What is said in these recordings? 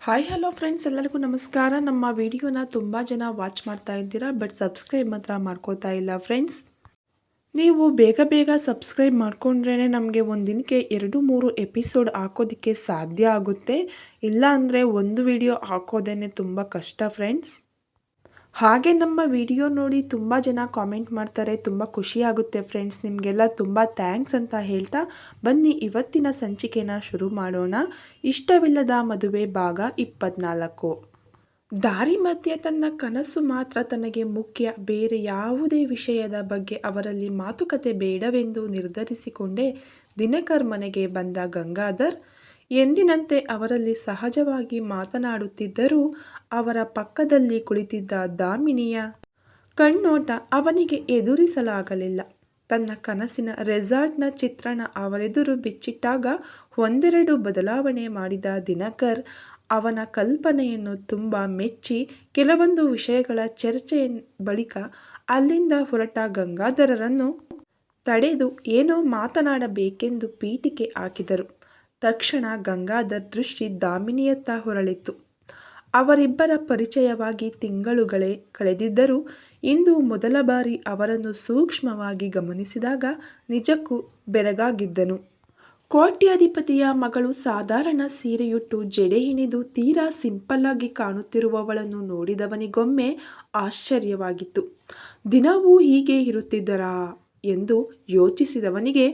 Hi hello friends, ಎಲ್ಲರಿಗೂ ನಮಸ್ಕಾರ. ನಮ್ಮ ವಿಡಿಯೋನ ತುಂಬ ಜನ ವಾಚ್ ಮಾಡ್ತಾ ಇದ್ದೀರಾ, ಬಟ್ ಸಬ್ಸ್ಕ್ರೈಬ್ ಮಾತ್ರ ಮಾಡ್ಕೋತಾ ಇಲ್ಲ ಫ್ರೆಂಡ್ಸ್. ನೀವು ಬೇಗ ಬೇಗ ಸಬ್ಸ್ಕ್ರೈಬ್ ಮಾಡ್ಕೊಂಡ್ರೇ ನಮಗೆ ಒಂದಿನಕ್ಕೆ 2-3 ಎಪಿಸೋಡ್ ಹಾಕೋದಕ್ಕೆ ಸಾಧ್ಯ ಆಗುತ್ತೆ. ಇಲ್ಲ ಅಂದರೆ ಒಂದು ವಿಡಿಯೋ ಹಾಕೋದೇ ತುಂಬ ಕಷ್ಟ ಫ್ರೆಂಡ್ಸ್. ಹಾಗೆ ನಮ್ಮ ವಿಡಿಯೋ ನೋಡಿ ತುಂಬ ಜನ ಕಾಮೆಂಟ್ ಮಾಡ್ತಾರೆ, ತುಂಬ ಖುಷಿಯಾಗುತ್ತೆ ಫ್ರೆಂಡ್ಸ್. ನಿಮಗೆಲ್ಲ ತುಂಬ ಥ್ಯಾಂಕ್ಸ್ ಅಂತ ಹೇಳ್ತಾ ಬನ್ನಿ ಇವತ್ತಿನ ಸಂಚಿಕೆನ ಶುರು ಮಾಡೋಣ. ಇಷ್ಟವಿಲ್ಲದ ಮದುವೆ ಭಾಗ 24. ದಾರಿ ಮಧ್ಯೆ ತನ್ನ ಕನಸು ಮಾತ್ರ ತನಗೆ ಮುಖ್ಯ, ಬೇರೆ ಯಾವುದೇ ವಿಷಯದ ಬಗ್ಗೆ ಅವರಲ್ಲಿ ಮಾತುಕತೆ ಬೇಡವೆಂದು ನಿರ್ಧರಿಸಿಕೊಂಡೇ ದಿನಕರ್ ಮನೆಗೆ ಬಂದ ಗಂಗಾಧರ್. ಎಂದಿನಂತೆ ಅವರಲ್ಲಿ ಸಹಜವಾಗಿ ಮಾತನಾಡುತ್ತಿದ್ದರೂ ಅವರ ಪಕ್ಕದಲ್ಲಿ ಕುಳಿತಿದ್ದ ದಾಮಿನಿಯ ಕಣ್ಣೋಟ ಅವನಿಗೆ ಎದುರಿಸಲಾಗಲಿಲ್ಲ. ತನ್ನ ಕನಸಿನ ರೆಸಾರ್ಟ್ನ ಚಿತ್ರಣ ಅವರೆದುರು ಬಿಚ್ಚಿಟ್ಟಾಗ ಒಂದೆರಡು ಬದಲಾವಣೆ ಮಾಡಿದ ದಿನಕರ್ ಅವನ ಕಲ್ಪನೆಯನ್ನು ತುಂಬ ಮೆಚ್ಚಿ ಕೆಲವೊಂದು ವಿಷಯಗಳ ಚರ್ಚೆಯ ಬಳಿಕ ಅಲ್ಲಿಂದ ಹೊರಟ ಗಂಗಾಧರರನ್ನು ತಡೆದು ಏನೋ ಮಾತನಾಡಬೇಕೆಂದು ಪೀಠಿಕೆ ಹಾಕಿದರು. ತಕ್ಷಣ ಗಂಗಾಧರ್ ದೃಷ್ಟಿ ದಾಮಿನಿಯತ್ತ ಹೊರಳಿತು. ಅವರಿಬ್ಬರ ಪರಿಚಯವಾಗಿ ತಿಂಗಳುಗಳೇ ಕಳೆದಿದ್ದರೂ ಇಂದು ಮೊದಲ ಬಾರಿ ಅವರನ್ನು ಸೂಕ್ಷ್ಮವಾಗಿ ಗಮನಿಸಿದಾಗ ನಿಜಕ್ಕೂ ಬೆರಗಾಗಿದ್ದನು. ಕೋಟ್ಯಾಧಿಪತಿಯ ಮಗಳು ಸಾಧಾರಣ ಸೀರೆಯುಟ್ಟು ಜಡೆ ಹೆಣೆದು ತೀರಾ ಸಿಂಪಲ್ಲಾಗಿ ಕಾಣುತ್ತಿರುವವಳನ್ನು ನೋಡಿದವನಿಗೊಮ್ಮೆ ಆಶ್ಚರ್ಯವಾಗಿತ್ತು. ದಿನವೂ ಹೀಗೆ ಇರುತ್ತಿದ್ದರಾ ಎಂದು ಯೋಚಿಸಿದವನಿಗೆ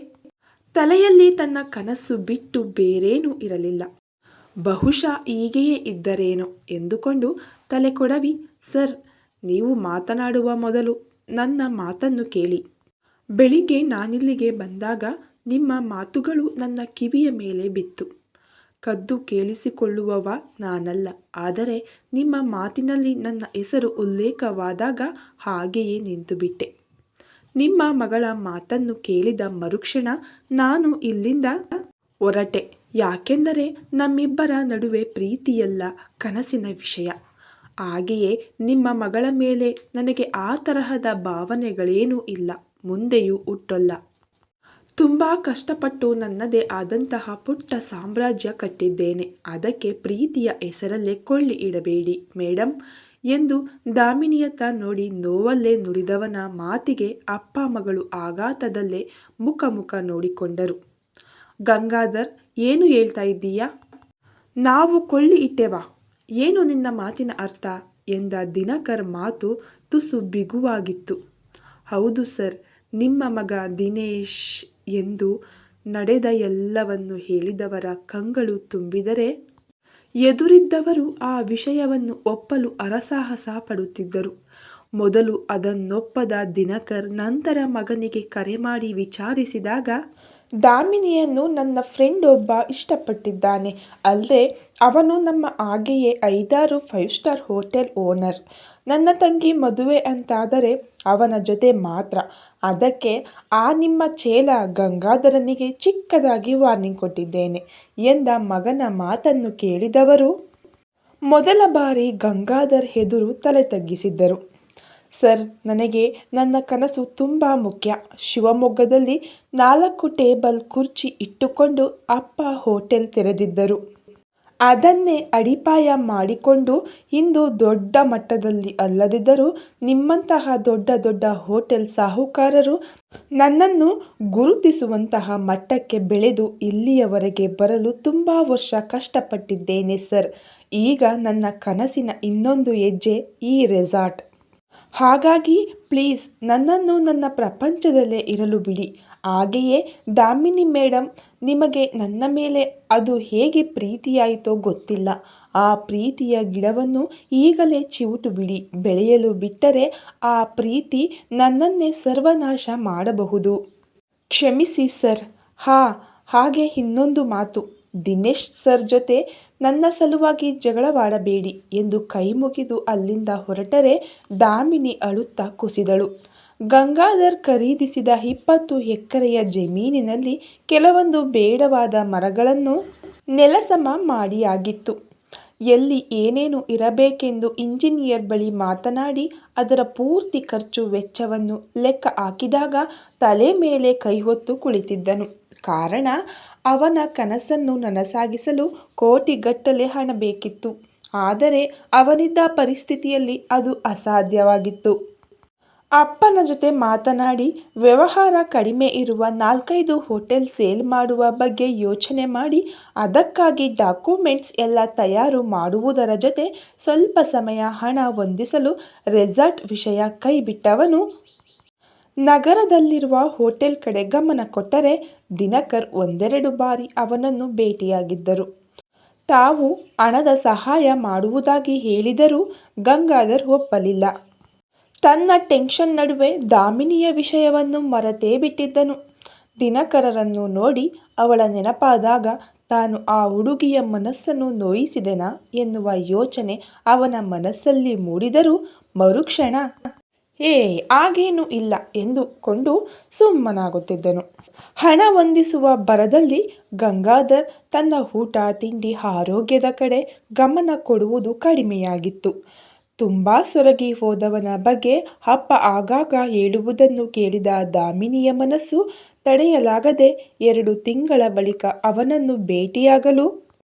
ತಲೆಯಲ್ಲಿ ತನ್ನ ಕನಸು ಬಿಟ್ಟು ಬೇರೇನೂ ಇರಲಿಲ್ಲ. ಬಹುಶಃ ಹೀಗೆಯೇ ಇದ್ದರೇನೋ ಎಂದುಕೊಂಡು ತಲೆ ಕೊಡವಿ, ಸರ್, ನೀವು ಮಾತನಾಡುವ ಮೊದಲು ನನ್ನ ಮಾತನ್ನು ಕೇಳಿ. ಬೆಳಿಗ್ಗೆ ನಾನಿಲ್ಲಿಗೆ ಬಂದಾಗ ನಿಮ್ಮ ಮಾತುಗಳು ನನ್ನ ಕಿವಿಯ ಮೇಲೆ ಬಿತ್ತು. ಕದ್ದು ಕೇಳಿಸಿಕೊಳ್ಳುವವ ನಾನಲ್ಲ, ಆದರೆ ನಿಮ್ಮ ಮಾತಿನಲ್ಲಿ ನನ್ನ ಹೆಸರು ಉಲ್ಲೇಖವಾದಾಗ ಹಾಗೆಯೇ ನಿಂತುಬಿಟ್ಟೆ. ನಿಮ್ಮ ಮಗಳ ಮಾತನ್ನು ಕೇಳಿದ ಮರುಕ್ಷಣ ನಾನು ಇಲ್ಲಿಂದ ಹೊರಟೆ. ಯಾಕೆಂದರೆ ನಮ್ಮಿಬ್ಬರ ನಡುವೆ ಪ್ರೀತಿಯಲ್ಲ, ಕನಸಿನ ವಿಷಯ. ಹಾಗೆಯೇ ನಿಮ್ಮ ಮಗಳ ಮೇಲೆ ನನಗೆ ಆ ತರಹದ ಭಾವನೆಗಳೇನೂ ಇಲ್ಲ, ಮುಂದೆಯೂ ಹುಟ್ಟಲ್ಲ. ತುಂಬ ಕಷ್ಟಪಟ್ಟು ನನ್ನದೇ ಆದಂತಹ ಪುಟ್ಟ ಸಾಮ್ರಾಜ್ಯ ಕಟ್ಟಿದ್ದೇನೆ. ಅದಕ್ಕೆ ಪ್ರೀತಿಯ ಹೆಸರಲ್ಲೇ ಕೊಳ್ಳಿ ಇಡಬೇಡಿ ಮೇಡಮ್ ಎಂದು ದಾಮಿನಿಯತ್ತ ನೋಡಿ ನೋವಲ್ಲೇ ನುಡಿದವನ ಮಾತಿಗೆ ಅಪ್ಪ ಮಗಳು ಆಘಾತದಲ್ಲೇ ಮುಖ ನೋಡಿಕೊಂಡರು. ಗಂಗಾಧರ್, ಏನು ಹೇಳ್ತಾ ಇದ್ದೀಯಾ? ನಾವು ಕೊಳ್ಳಿ ಇಟ್ಟೆವಾ? ಏನು ನಿನ್ನ ಮಾತಿನ ಅರ್ಥ ಎಂದ ದಿನಕರ್ ಮಾತು ತುಸು ಬಿಗುವಾಗಿತ್ತು. ಹೌದು ಸರ್, ನಿಮ್ಮ ಮಗ ದಿನೇಶ್ ಎಂದು ನಡೆದ ಎಲ್ಲವನ್ನು ಹೇಳಿದವರ ಕಂಗಳು ತುಂಬಿದರೆ ಎದುರಿದ್ದವರು ಆ ವಿಷಯವನ್ನು ಒಪ್ಪಲು ಹರಸಾಹಸ ಪಡುತ್ತಿದ್ದರು. ಮೊದಲು ಅದನ್ನೊಪ್ಪದ ದಿನಕರ್ ನಂತರ ಮಗನಿಗೆ ಕರೆ ಮಾಡಿ ವಿಚಾರಿಸಿದಾಗ, ದಾಮಿನಿಯನ್ನು ನನ್ನ ಫ್ರೆಂಡ್ ಒಬ್ಬ ಇಷ್ಟಪಟ್ಟಿದ್ದಾನೆ. ಅಲ್ಲದೆ ಅವನು ನಮ್ಮ ಹಾಗೆಯೇ 5-6 5 ಸ್ಟಾರ್ ಹೋಟೆಲ್ ಓನರ್. ನನ್ನ ತಂಗಿ ಮದುವೆ ಅಂತಾದರೆ ಅವನ ಜೊತೆ ಮಾತ್ರ. ಅದಕ್ಕೆ ಆ ನಿಮ್ಮ ಚೇಲ ಗಂಗಾಧರನಿಗೆ ಚಿಕ್ಕದಾಗಿ ವಾರ್ನಿಂಗ್ ಕೊಟ್ಟಿದ್ದೇನೆ ಎಂದ ಮಗನ ಮಾತನ್ನು ಕೇಳಿದವರು ಮೊದಲ ಬಾರಿ ಗಂಗಾಧರ್ ಎದುರು ತಲೆ ತಗ್ಗಿಸಿದ್ದರು. ಸರ್, ನನಗೆ ನನ್ನ ಕನಸು ತುಂಬ ಮುಖ್ಯ. ಶಿವಮೊಗ್ಗದಲ್ಲಿ 4 ಟೇಬಲ್ ಕುರ್ಚಿ ಇಟ್ಟುಕೊಂಡು ಅಪ್ಪ ಹೋಟೆಲ್ ತೆರೆದಿದ್ದರು. ಅದನ್ನೇ ಅಡಿಪಾಯ ಮಾಡಿಕೊಂಡು ಇಂದು ದೊಡ್ಡ ಮಟ್ಟದಲ್ಲಿ ಅಲ್ಲದಿದ್ದರೂ ನಿಮ್ಮಂತಹ ದೊಡ್ಡ ಹೋಟೆಲ್ ಸಾಹುಕಾರರು ನನ್ನನ್ನು ಗುರುತಿಸುವಂತಹ ಮಟ್ಟಕ್ಕೆ ಬೆಳೆದು ಇಲ್ಲಿಯವರೆಗೆ ಬರಲು ತುಂಬ ವರ್ಷ ಕಷ್ಟಪಟ್ಟಿದ್ದೇನೆ ಸರ್. ಈಗ ನನ್ನ ಕನಸಿನ ಇನ್ನೊಂದು ಹೆಜ್ಜೆ ಈ ರೆಸಾರ್ಟ್. ಹಾಗಾಗಿ ಪ್ಲೀಸ್ ನನ್ನನ್ನು ನನ್ನ ಪ್ರಪಂಚದಲ್ಲೇ ಇರಲು ಬಿಡಿ. ಹಾಗೆಯೇ ದಾಮಿನಿ ಮೇಡಮ್, ನಿಮಗೆ ನನ್ನ ಮೇಲೆ ಅದು ಹೇಗೆ ಪ್ರೀತಿಯಾಯಿತೋ ಗೊತ್ತಿಲ್ಲ. ಆ ಪ್ರೀತಿಯ ಗಿಡವನ್ನು ಈಗಲೇ ಚಿವುಟು ಬಿಡಿ. ಬೆಳೆಯಲು ಬಿಟ್ಟರೆ ಆ ಪ್ರೀತಿ ನನ್ನನ್ನೇ ಸರ್ವನಾಶ ಮಾಡಬಹುದು. ಕ್ಷಮಿಸಿ ಸರ್. ಹಾಗೆ ಇನ್ನೊಂದು ಮಾತು, ದಿನೇಶ್ ಸರ್ ಜೊತೆ ನನ್ನ ಸಲುವಾಗಿ ಜಗಳವಾಡಬೇಡಿ ಎಂದು ಕೈ ಮುಗಿದು ಅಲ್ಲಿಂದ ಹೊರಟರೆ ದಾಮಿನಿ ಅಳುತ್ತಾ ಕುಸಿದಳು. ಗಂಗಾಧರ್ ಖರೀದಿಸಿದ 20 ಎಕರೆಯ ಜಮೀನಿನಲ್ಲಿ ಕೆಲವೊಂದು ಬೇಡವಾದ ಮರಗಳನ್ನು ನೆಲಸಮ ಮಾಡಿಯಾಗಿತ್ತು. ಎಲ್ಲಿ ಏನೇನು ಇರಬೇಕೆಂದು ಇಂಜಿನಿಯರ್ ಬಳಿ ಮಾತನಾಡಿ ಅದರ ಪೂರ್ತಿ ಖರ್ಚು ವೆಚ್ಚವನ್ನು ಲೆಕ್ಕ ಹಾಕಿದಾಗ ತಲೆ ಮೇಲೆ ಕೈ ಹೊತ್ತು ಕುಳಿತಿದ್ದನು. ಕಾರಣ ಅವನ ಕನಸನ್ನು ನನಸಾಗಿಸಲು ಕೋಟಿಗಟ್ಟಲೆ ಹಣ ಬೇಕಿತ್ತು. ಆದರೆ ಅವನಿದ್ದ ಪರಿಸ್ಥಿತಿಯಲ್ಲಿ ಅದು ಅಸಾಧ್ಯವಾಗಿತ್ತು. ಅಪ್ಪನ ಜೊತೆ ಮಾತನಾಡಿ ವ್ಯವಹಾರ ಕಡಿಮೆ ಇರುವ 4-5 ಹೋಟೆಲ್ ಸೇಲ್ ಮಾಡುವ ಬಗ್ಗೆ ಯೋಚನೆ ಮಾಡಿ ಅದಕ್ಕಾಗಿ ಡಾಕ್ಯುಮೆಂಟ್ಸ್ ಎಲ್ಲ ತಯಾರು ಮಾಡುವುದರ ಜೊತೆ ಸ್ವಲ್ಪ ಸಮಯ ಹಣ ಹೊಂದಿಸಲು ರೆಸಾರ್ಟ್ ವಿಷಯ ಕೈಬಿಟ್ಟವನು ನಗರದಲ್ಲಿರುವ ಹೋಟೆಲ್ ಕಡೆ ಗಮನ ಕೊಟ್ಟರೆ ದಿನಕರ್ ಒಂದೆರಡು ಬಾರಿ ಅವನನ್ನು ಭೇಟಿಯಾಗಿದ್ದರು. ತಾವು ಹಣದ ಸಹಾಯ ಮಾಡುವುದಾಗಿ ಹೇಳಿದರೂ ಗಂಗಾಧರ್ ಒಪ್ಪಲಿಲ್ಲ. ತನ್ನ ಟೆನ್ಷನ್ ನಡುವೆ ದಾಮಿನಿಯ ವಿಷಯವನ್ನು ಮರೆತೇ ಬಿಟ್ಟಿದ್ದನು. ದಿನಕರರನ್ನು ನೋಡಿ ಅವಳ ನೆನಪಾದಾಗ ತಾನು ಆ ಹುಡುಗಿಯ ಮನಸ್ಸನ್ನು ನೋಯಿಸಿದೆನಾ ಎನ್ನುವ ಯೋಚನೆ ಅವನ ಮನಸ್ಸಲ್ಲಿ ಮೂಡಿದರೂ ಮರುಕ್ಷಣ ಹಾಗೇನೂ ಇಲ್ಲ ಎಂದುಕೊಂಡು ಸುಮ್ಮನಾಗುತ್ತಿದ್ದನು. ಹಣ ಹೊಂದಿಸುವ ಭರದಲ್ಲಿ ಗಂಗಾಧರ್ ತನ್ನ ಊಟ ತಿಂಡಿ ಆರೋಗ್ಯದ ಕಡೆ ಗಮನ ಕೊಡುವುದು ಕಡಿಮೆಯಾಗಿತ್ತು. ತುಂಬ ಸೊರಗಿ ಹೋದವನ ಬಗ್ಗೆ ಅಪ್ಪ ಆಗಾಗ ಹೇಳುವುದನ್ನು ಕೇಳಿದ ದಾಮಿನಿಯ ಮನಸ್ಸು ತಡೆಯಲಾಗದೆ 2 ತಿಂಗಳ ಬಳಿಕ ಅವನನ್ನು ಭೇಟಿಯಾಗಲು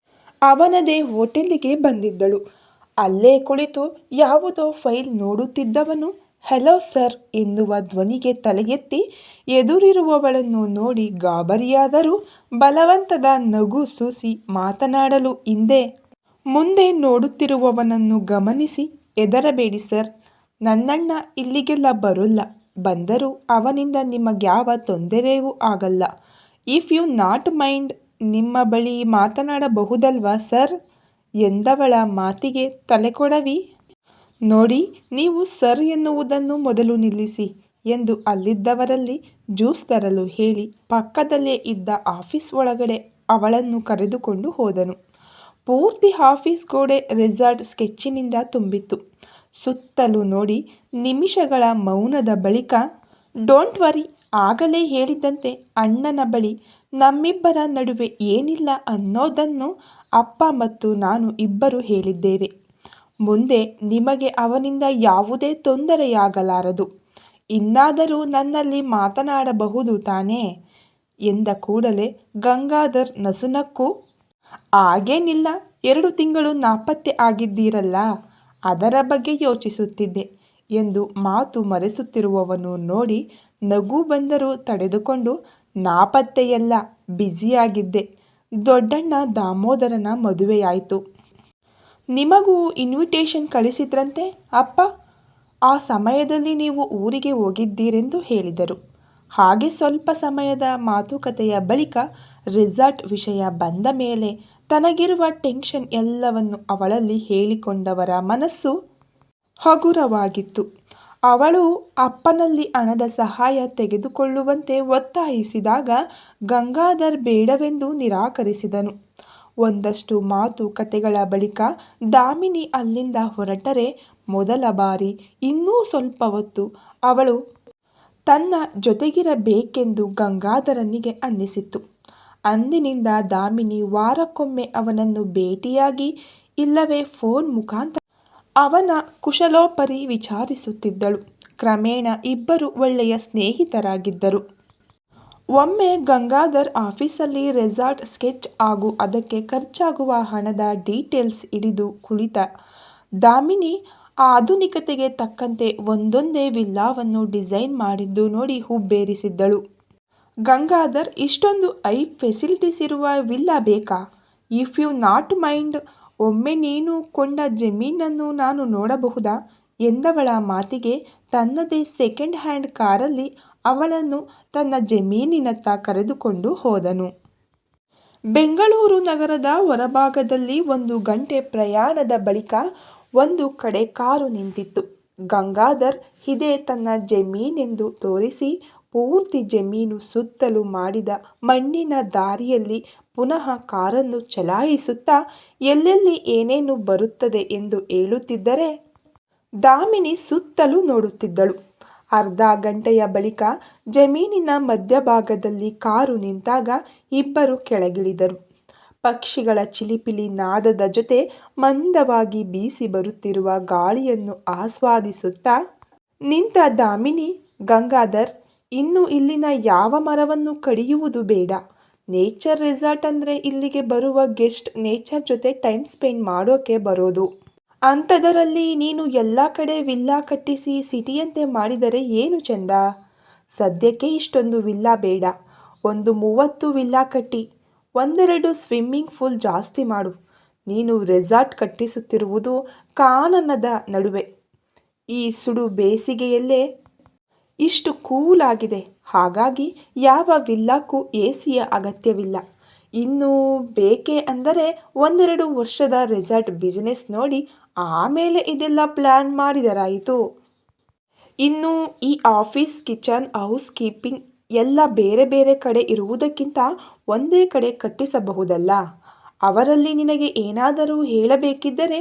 ಅವನದೇ ಹೋಟೆಲಿಗೆ ಬಂದಿದ್ದಳು. ಅಲ್ಲೇ ಕುಳಿತು ಯಾವುದೋ ಫೈಲ್ ನೋಡುತ್ತಿದ್ದವನು ಹೆಲೋ ಸರ್ ಎನ್ನುವ ಧ್ವನಿಗೆ ತಲೆ ಎತ್ತಿ ಎದುರಿರುವವಳನ್ನು ನೋಡಿ ಗಾಬರಿಯಾದರೂ ಬಲವಂತದ ನಗು ಸೂಸಿ ಮಾತನಾಡಲು ಹಿಂದೆ ಮುಂದೆ ನೋಡುತ್ತಿರುವವನನ್ನು ಗಮನಿಸಿ ಹೆದರಬೇಡಿ ಸರ್, ನನ್ನಣ್ಣ ಇಲ್ಲಿಗೆಲ್ಲ ಬರೋಲ್ಲ, ಬಂದರೂ ಅವನಿಂದ ನಿಮಗ್ಯಾವ ತೊಂದರೆಯೂ ಆಗಲ್ಲ. ಇಫ್ ಯು ನಾಟ್ ಮೈಂಡ್ ನಿಮ್ಮ ಬಳಿ ಮಾತನಾಡಬಹುದಲ್ವಾ ಸರ್ ಎಂದವಳ ಮಾತಿಗೆ ತಲೆಕೊಡವಿ. ನೋಡಿ, ನೀವು ಸರ್ ಎನ್ನುವುದನ್ನು ಮೊದಲು ನಿಲ್ಲಿಸಿ ಎಂದು ಅಲ್ಲಿದ್ದವರಲ್ಲಿ ಜ್ಯೂಸ್ ತರಲು ಹೇಳಿ ಪಕ್ಕದಲ್ಲೇ ಇದ್ದ ಆಫೀಸ್ ಒಳಗಡೆ ಅವಳನ್ನು ಕರೆದುಕೊಂಡು ಹೋದನು. ಪೂರ್ತಿ ಆಫೀಸ್ ಗೋಡೆ ರೆಸಾರ್ಟ್ ಸ್ಕೆಚ್ಚಿನಿಂದ ತುಂಬಿತ್ತು. ಸುತ್ತಲೂ ನೋಡಿ ನಿಮಿಷಗಳ ಮೌನದ ಬಳಿಕ ಡೋಂಟ್ ವರಿ, ಆಗಲೇ ಹೇಳಿದಂತೆ ಅಣ್ಣನ ಬಳಿ ನಮ್ಮಿಬ್ಬರ ನಡುವೆ ಏನಿಲ್ಲ ಅನ್ನೋದನ್ನು ಅಪ್ಪ ಮತ್ತು ನಾನು ಇಬ್ಬರು ಹೇಳಿದ್ದೇವೆ. ಮುಂದೆ ನಿಮಗೆ ಅವನಿಂದ ಯಾವುದೇ ತೊಂದರೆಯಾಗಲಾರದು. ಇನ್ನಾದರೂ ನನ್ನಲ್ಲಿ ಮಾತನಾಡಬಹುದು ತಾನೇ ಎಂದ ಕೂಡಲೇ ಗಂಗಾಧರ್ ನಸುನಕ್ಕು ಹಾಗೇನಿಲ್ಲ, 2 ತಿಂಗಳು ನಾಪತ್ತೆ ಆಗಿದ್ದೀರಲ್ಲ, ಅದರ ಬಗ್ಗೆ ಯೋಚಿಸುತ್ತಿದ್ದೆ ಎಂದು ಮಾತು ಮರೆಸುತ್ತಿರುವವನು ನೋಡಿ ನಗು ಬಂದರೂ ತಡೆದುಕೊಂಡು ನಾಪತ್ತೆಯಲ್ಲ, ಬ್ಯುಸಿಯಾಗಿದ್ದೆ. ದೊಡ್ಡಣ್ಣ ದಾಮೋದರನ ಮದುವೆಯಾಯಿತು. ನಿಮಗೂ ಇನ್ವಿಟೇಷನ್ ಕಳಿಸಿದ್ರಂತೆ ಅಪ್ಪ. ಆ ಸಮಯದಲ್ಲಿ ನೀವು ಊರಿಗೆ ಹೋಗಿದ್ದೀರೆಂದು ಹೇಳಿದರು. ಹಾಗೆ ಸ್ವಲ್ಪ ಸಮಯದ ಮಾತುಕತೆಯ ಬಳಿಕ ರೆಸಾರ್ಟ್ ವಿಷಯ ಬಂದ ಮೇಲೆ ತನಗಿರುವ ಟೆನ್ಷನ್ ಎಲ್ಲವನ್ನು ಅವಳಲ್ಲಿ ಹೇಳಿಕೊಂಡವರ ಮನಸ್ಸು ಹಗುರವಾಗಿತ್ತು. ಅವಳು ಅಪ್ಪನಲ್ಲಿ ಹಣದ ಸಹಾಯ ತೆಗೆದುಕೊಳ್ಳುವಂತೆ ಒತ್ತಾಯಿಸಿದಾಗ ಗಂಗಾಧರ್ ಬೇಡವೆಂದು ನಿರಾಕರಿಸಿದನು. ಒಂದಷ್ಟು ಮಾತುಕತೆಗಳ ಬಳಿಕ ದಾಮಿನಿ ಅಲ್ಲಿಂದ ಹೊರಟರೆ ಮೊದಲ ಬಾರಿ ಇನ್ನೂ ಸ್ವಲ್ಪ ಹೊತ್ತು ಅವಳು ತನ್ನ ಜೊತೆಗಿರಬೇಕೆಂದು ಗಂಗಾಧರನಿಗೆ ಅನ್ನಿಸಿತ್ತು. ಅಂದಿನಿಂದ ದಾಮಿನಿ ವಾರಕ್ಕೊಮ್ಮೆ ಅವನನ್ನು ಭೇಟಿಯಾಗಿ ಇಲ್ಲವೇ ಫೋನ್ ಮುಖಾಂತರ ಅವನ ಕುಶಲೋಪರಿ ವಿಚಾರಿಸುತ್ತಿದ್ದಳು. ಕ್ರಮೇಣ ಇಬ್ಬರು ಒಳ್ಳೆಯ ಸ್ನೇಹಿತರಾಗಿದ್ದರು. ಒಮ್ಮೆ ಗಂಗಾಧರ್ ಆಫೀಸಲ್ಲಿ ರೆಸಾರ್ಟ್ ಸ್ಕೆಚ್ ಹಾಗೂ ಅದಕ್ಕೆ ಖರ್ಚಾಗುವ ಹಣದ ಡೀಟೇಲ್ಸ್ ಹಿಡಿದು ಕುಳಿತ ದಾಮಿನಿ ಆಧುನಿಕತೆಗೆ ತಕ್ಕಂತೆ ಒಂದೊಂದೇ ವಿಲ್ಲಾವನ್ನು ಡಿಸೈನ್ ಮಾಡಿದ್ದು ನೋಡಿ ಹುಬ್ಬೇರಿಸಿದ್ದಳು. ಗಂಗಾಧರ್, ಇಷ್ಟೊಂದು ಹೈ ಫೆಸಿಲಿಟೀಸ್ ಇರುವ ವಿಲ್ಲಾ ಬೇಕಾ? ಇಫ್ ಯು ನಾಟ್ ಮೈಂಡ್, ಒಮ್ಮೆ ನೀನು ಕೊಂಡ ಜಮೀನನ್ನು ನಾನು ನೋಡಬಹುದಾ ಎಂದವಳ ಮಾತಿಗೆ ತನ್ನದೇ ಸೆಕೆಂಡ್ ಹ್ಯಾಂಡ್ ಕಾರಲ್ಲಿ ಅವಳನ್ನು ತನ್ನ ಜಮೀನಿನತ್ತ ಕರೆದುಕೊಂಡು ಹೋದನು. ಬೆಂಗಳೂರು ನಗರದ ಹೊರಭಾಗದಲ್ಲಿ 1 ಗಂಟೆ ಪ್ರಯಾಣದ ಬಳಿಕ ಒಂದು ಕಡೆ ಕಾರು ನಿಂತಿತ್ತು. ಗಂಗಾಧರ್ ಇದೇ ತನ್ನ ಜಮೀನೆಂದು ತೋರಿಸಿ ಪೂರ್ತಿ ಜಮೀನು ಸುತ್ತಲೂ ಮಾಡಿದ ಮಣ್ಣಿನ ದಾರಿಯಲ್ಲಿ ಪುನಃ ಕಾರನ್ನು ಚಲಾಯಿಸುತ್ತಾ ಎಲ್ಲೆಲ್ಲಿ ಏನೇನು ಬರುತ್ತದೆ ಎಂದು ಹೇಳುತ್ತಿದ್ದರೆ ದಾಮಿನಿ ಸುತ್ತಲೂ ನೋಡುತ್ತಿದ್ದಳು. ಅರ್ಧ ಗಂಟೆಯ ಬಳಿಕ ಜಮೀನಿನ ಮಧ್ಯಭಾಗದಲ್ಲಿ ಕಾರು ನಿಂತಾಗ ಇಬ್ಬರು ಕೆಳಗಿಳಿದರು. ಪಕ್ಷಿಗಳ ಚಿಲಿಪಿಲಿ ನಾದದ ಜೊತೆ ಮಂದವಾಗಿ ಬೀಸಿ ಬರುತ್ತಿರುವ ಗಾಳಿಯನ್ನು ಆಸ್ವಾದಿಸುತ್ತಾ ನಿಂತ ದಾಮಿನಿ, ಗಂಗಾಧರ್, ಇನ್ನು ಇಲ್ಲಿನ ಯಾವ ಮರವನ್ನು ಕಡಿಯುವುದು ಬೇಡ, ನೇಚರ್ ರೆಸಾರ್ಟ್ ಅಂದರೆ ಇಲ್ಲಿಗೆ ಬರುವ ಗೆಸ್ಟ್ ನೇಚರ್ ಜೊತೆ ಟೈಮ್ ಸ್ಪೆಂಡ್ ಮಾಡೋಕ್ಕೆ ಬರೋದು. ಅಂಥದರಲ್ಲಿ ನೀನು ಎಲ್ಲ ಕಡೆ ವಿಲ್ಲಾ ಕಟ್ಟಿಸಿ ಸಿಟಿಯಂತೆ ಮಾಡಿದರೆ ಏನು ಚೆಂದ. ಸದ್ಯಕ್ಕೆ ಇಷ್ಟೊಂದು ವಿಲ್ಲಾ ಬೇಡ, ಒಂದು 30 ವಿಲ್ಲಾ ಕಟ್ಟಿ ಒಂದೆರಡು ಸ್ವಿಮ್ಮಿಂಗ್ ಪೂಲ್ ಜಾಸ್ತಿ ಮಾಡು. ನೀನು ರೆಸಾರ್ಟ್ ಕಟ್ಟಿಸುತ್ತಿರುವುದು ಕಾನನದ ನಡುವೆ, ಈ ಸುಡು ಬೇಸಿಗೆಯಲ್ಲೇ ಇಷ್ಟು ಕೂಲ್ ಆಗಿದೆ. ಹಾಗಾಗಿ ಯಾವ ವಿಲ್ಲಾಕ್ಕೂ ಎಸಿಯ ಅಗತ್ಯವಿಲ್ಲ. ಇನ್ನು ಬೇಕೆ ಅಂದರೆ ಒಂದೆರಡು ವರ್ಷದ ರೆಸಾರ್ಟ್ ಬಿಸಿನೆಸ್ ನೋಡಿ ಆಮೇಲೆ ಇದೆಲ್ಲ ಪ್ಲ್ಯಾನ್ ಮಾಡಿದರಾಯಿತು. ಇನ್ನು ಈ ಆಫೀಸ್, ಕಿಚನ್, ಹೌಸ್ ಕೀಪಿಂಗ್ ಎಲ್ಲ ಬೇರೆ ಬೇರೆ ಕಡೆ ಇರುವುದಕ್ಕಿಂತ ಒಂದೇ ಕಡೆ ಕಟ್ಟಿಸಬಹುದಲ್ಲ. ಅವರಲ್ಲಿ ನಿನಗೆ ಏನಾದರೂ ಹೇಳಬೇಕಿದ್ದರೆ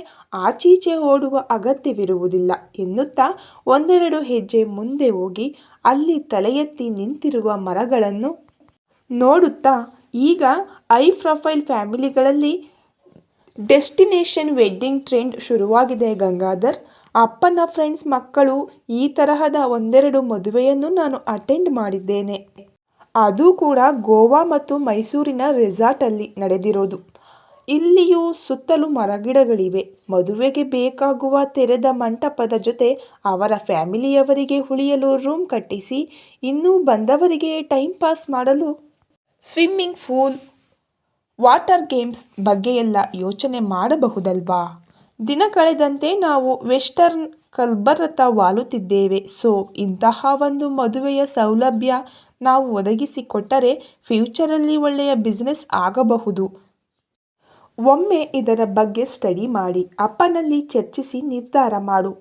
ಆಚೀಚೆ ಓಡುವ ಅಗತ್ಯವಿರುವುದಿಲ್ಲ ಎನ್ನುತ್ತಾ ಒಂದೆರಡು ಹೆಜ್ಜೆ ಮುಂದೆ ಹೋಗಿ ಅಲ್ಲಿ ತಲೆ ಎತ್ತಿ ನಿಂತಿರುವ ಮರಗಳನ್ನು ನೋಡುತ್ತಾ, ಈಗ ಹೈ ಪ್ರೊಫೈಲ್ ಫ್ಯಾಮಿಲಿಗಳಲ್ಲಿ ಡೆಸ್ಟಿನೇಷನ್ ವೆಡ್ಡಿಂಗ್ ಟ್ರೆಂಡ್ ಶುರುವಾಗಿದೆ ಗಂಗಾಧರ್. ಅಪ್ಪನ ಫ್ರೆಂಡ್ಸ್ ಮಕ್ಕಳು ಈ ತರಹದ ಒಂದೆರಡು ಮದುವೆಯನ್ನು ನಾನು ಅಟೆಂಡ್ ಮಾಡಿದ್ದೇನೆ. ಅದು ಕೂಡ ಗೋವಾ ಮತ್ತು ಮೈಸೂರಿನ ರೆಸಾರ್ಟಲ್ಲಿ ನಡೆದಿರೋದು. ಇಲ್ಲಿಯೂ ಸುತ್ತಲೂ ಮರಗಿಡಗಳಿವೆ. ಮದುವೆಗೆ ಬೇಕಾಗುವ ತೆರೆದ ಮಂಟಪದ ಜೊತೆ ಅವರ ಫ್ಯಾಮಿಲಿಯವರಿಗೆ ಉಳಿಯಲು ರೂಮ್ ಕಟ್ಟಿಸಿ, ಇನ್ನೂ ಬಂದವರಿಗೆ ಟೈಮ್ ಪಾಸ್ ಮಾಡಲು ಸ್ವಿಮ್ಮಿಂಗ್ ಪೂಲ್, ವಾಟರ್ ಗೇಮ್ಸ್ ಬಗ್ಗೆಯೆಲ್ಲ ಯೋಚನೆ ಮಾಡಬಹುದಲ್ವಾ. ದಿನ ಕಳೆದಂತೆ ನಾವು ವೆಸ್ಟರ್ನ್ ಕಲ್ಬರತ್ತ ವಾಲುತ್ತಿದ್ದೇವೆ. ಸೊ ಇಂತಹ ಒಂದು ಮದುವೆಯ ಸೌಲಭ್ಯ ನಾವು ಒದಗಿಸಿಕೊಟ್ಟರೆ ಫ್ಯೂಚರಲ್ಲಿ ಒಳ್ಳೆಯ ಬಿಸಿನೆಸ್ ಆಗಬಹುದು. ಒಮ್ಮೆ ಇದರ ಬಗ್ಗೆ ಸ್ಟಡಿ ಮಾಡಿ ಅಪ್ಪನಲ್ಲಿ ಚರ್ಚಿಸಿ ನಿರ್ಧಾರ ಮಾಡು.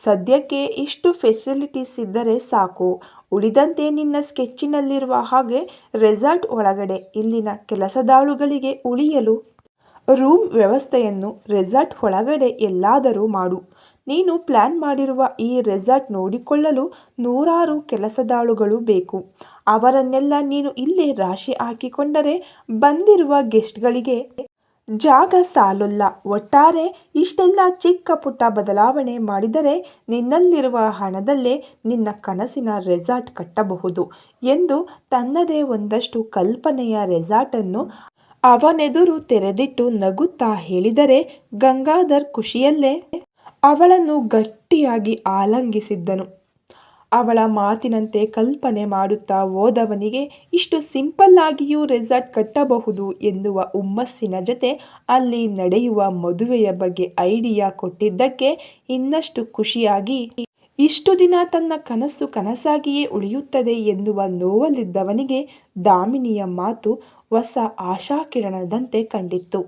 ಸದ್ಯಕ್ಕೆ ಇಷ್ಟು ಫೆಸಿಲಿಟೀಸ್ ಇದ್ದರೆ ಸಾಕು. ಉಳಿದಂತೆ ನಿನ್ನ ಸ್ಕೆಚ್ಚಿನಲ್ಲಿರುವ ಹಾಗೆ ರೆಸಾರ್ಟ್ ಒಳಗಡೆ ಇಲ್ಲಿನ ಕೆಲಸದಾಳುಗಳಿಗೆ ಉಳಿಯಲು ರೂಮ್ ವ್ಯವಸ್ಥೆಯನ್ನು ರೆಸಾರ್ಟ್ ಒಳಗಡೆ ಎಲ್ಲಾದರೂ ಮಾಡು. ನೀನು ಪ್ಲ್ಯಾನ್ ಮಾಡಿರುವ ಈ ರೆಸಾರ್ಟ್ ನೋಡಿಕೊಳ್ಳಲು 100 ಕೆಲಸದಾಳುಗಳು ಬೇಕು. ಅವರನ್ನೆಲ್ಲ ನೀನು ಇಲ್ಲೇ ರಾಶಿ ಹಾಕಿಕೊಂಡರೆ ಬಂದಿರುವ ಗೆಸ್ಟ್ಗಳಿಗೆ ಜಾಗ ಸಾಲೋಲ್ಲ. ಒಟ್ಟಾರೆ ಇಷ್ಟೆಲ್ಲ ಚಿಕ್ಕ ಪುಟ್ಟ ಬದಲಾವಣೆ ಮಾಡಿದರೆ ನಿನ್ನಲ್ಲಿರುವ ಹಣದಲ್ಲೇ ನಿನ್ನ ಕನಸಿನ ರೆಸಾರ್ಟ್ ಕಟ್ಟಬಹುದು ಎಂದು ತನ್ನದೇ ಒಂದಷ್ಟು ಕಲ್ಪನೆಯ ರೆಸಾರ್ಟನ್ನು ಅವನೆದುರು ತೆರೆದಿಟ್ಟು ನಗುತ್ತಾ ಹೇಳಿದರೆ ಗಂಗಾಧರ್ ಖುಷಿಯಲ್ಲೇ ಅವಳನ್ನು ಗಟ್ಟಿಯಾಗಿ ಆಲಿಂಗಿಸಿದ್ದನು. ಅವಳ ಮಾತಿನಂತೆ ಕಲ್ಪನೆ ಮಾಡುತ್ತಾ ಹೋದವನಿಗೆ ಇಷ್ಟು ಸಿಂಪಲ್ ಆಗಿಯೂ ರೆಸಾರ್ಟ್ ಕಟ್ಟಬಹುದು ಎನ್ನುವ ಹುಮ್ಮಸ್ಸಿನ ಜೊತೆ ಅಲ್ಲಿ ನಡೆಯುವ ಮದುವೆಯ ಬಗ್ಗೆ ಐಡಿಯಾ ಕೊಟ್ಟಿದ್ದಕ್ಕೆ ಇನ್ನಷ್ಟು ಖುಷಿಯಾಗಿ, ಇಷ್ಟು ದಿನ ತನ್ನ ಕನಸು ಕನಸಾಗಿಯೇ ಉಳಿಯುತ್ತದೆ ಎನ್ನುವ ನೋವಲ್ಲಿದ್ದವನಿಗೆ ದಾಮಿನಿಯ ಮಾತು ಹೊಸ ಆಶಾಕಿರಣದಂತೆ ಕಂಡಿತ್ತು.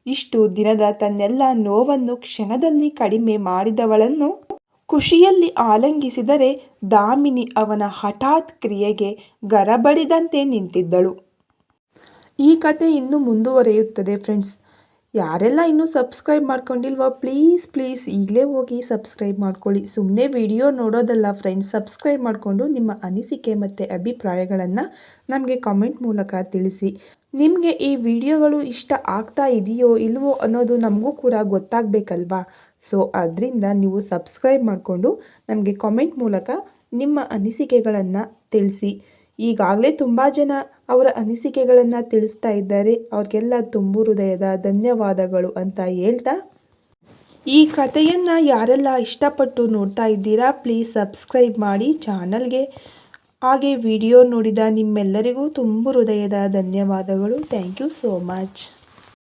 ಇಷ್ಟು ದಿನದ ತನ್ನೆಲ್ಲ ನೋವನ್ನು ಕ್ಷಣದಲ್ಲಿ ಕಡಿಮೆ ಮಾಡಿದವಳನ್ನು ಖುಷಿಯಲ್ಲಿ ಆಲಿಂಗಿಸಿದರೆ ದಾಮಿನಿ ಅವನ ಹಠಾತ್ ಕ್ರಿಯೆಗೆ ಗರಬಡಿದಂತೆ ನಿಂತಿದ್ದಳು. ಈ ಕತೆ ಇನ್ನೂ ಮುಂದುವರಿಯುತ್ತದೆ ಫ್ರೆಂಡ್ಸ್. ಯಾರೆಲ್ಲ ಇನ್ನೂ ಸಬ್ಸ್ಕ್ರೈಬ್ ಮಾಡ್ಕೊಂಡಿಲ್ವೋ ಪ್ಲೀಸ್ ಈಗಲೇ ಹೋಗಿ ಸಬ್ಸ್ಕ್ರೈಬ್ ಮಾಡ್ಕೊಳ್ಳಿ. ಸುಮ್ಮನೆ ವಿಡಿಯೋ ನೋಡೋದಲ್ಲ ಫ್ರೆಂಡ್ಸ್, ಸಬ್ಸ್ಕ್ರೈಬ್ ಮಾಡಿಕೊಂಡು ನಿಮ್ಮ ಅನಿಸಿಕೆ ಮತ್ತು ಅಭಿಪ್ರಾಯಗಳನ್ನು ನಮಗೆ ಕಾಮೆಂಟ್ ಮೂಲಕ ತಿಳಿಸಿ. ನಿಮಗೆ ಈ ವಿಡಿಯೋಗಳು ಇಷ್ಟ ಆಗ್ತಾ ಇದೆಯೋ ಇಲ್ವೋ ಅನ್ನೋದು ನಮಗೂ ಕೂಡ ಗೊತ್ತಾಗಬೇಕಲ್ವಾ. ಸೊ ಅದರಿಂದ ನೀವು ಸಬ್ಸ್ಕ್ರೈಬ್ ಮಾಡಿಕೊಂಡು ನಮಗೆ ಕಾಮೆಂಟ್ ಮೂಲಕ ನಿಮ್ಮ ಅನಿಸಿಕೆಗಳನ್ನು ತಿಳಿಸಿ. ಈಗಾಗಲೇ ತುಂಬ ಜನ ಅವರ ಅನಿಸಿಕೆಗಳನ್ನು ತಿಳಿಸ್ತಾ ಇದ್ದಾರೆ. ಅವ್ರಿಗೆಲ್ಲ ತುಂಬು ಹೃದಯದ ಧನ್ಯವಾದಗಳು ಅಂತ ಹೇಳ್ತಾ, ಈ ಕಥೆಯನ್ನು ಯಾರೆಲ್ಲ ಇಷ್ಟಪಟ್ಟು ನೋಡ್ತಾ ಇದ್ದೀರಾ ಪ್ಲೀಸ್ ಸಬ್ಸ್ಕ್ರೈಬ್ ಮಾಡಿ ಚಾನಲ್ಗೆ. ಹಾಗೆ ವಿಡಿಯೋ ನೋಡಿದ ನಿಮ್ಮೆಲ್ಲರಿಗೂ ತುಂಬು ಹೃದಯದ ಧನ್ಯವಾದಗಳು. Thank you so much.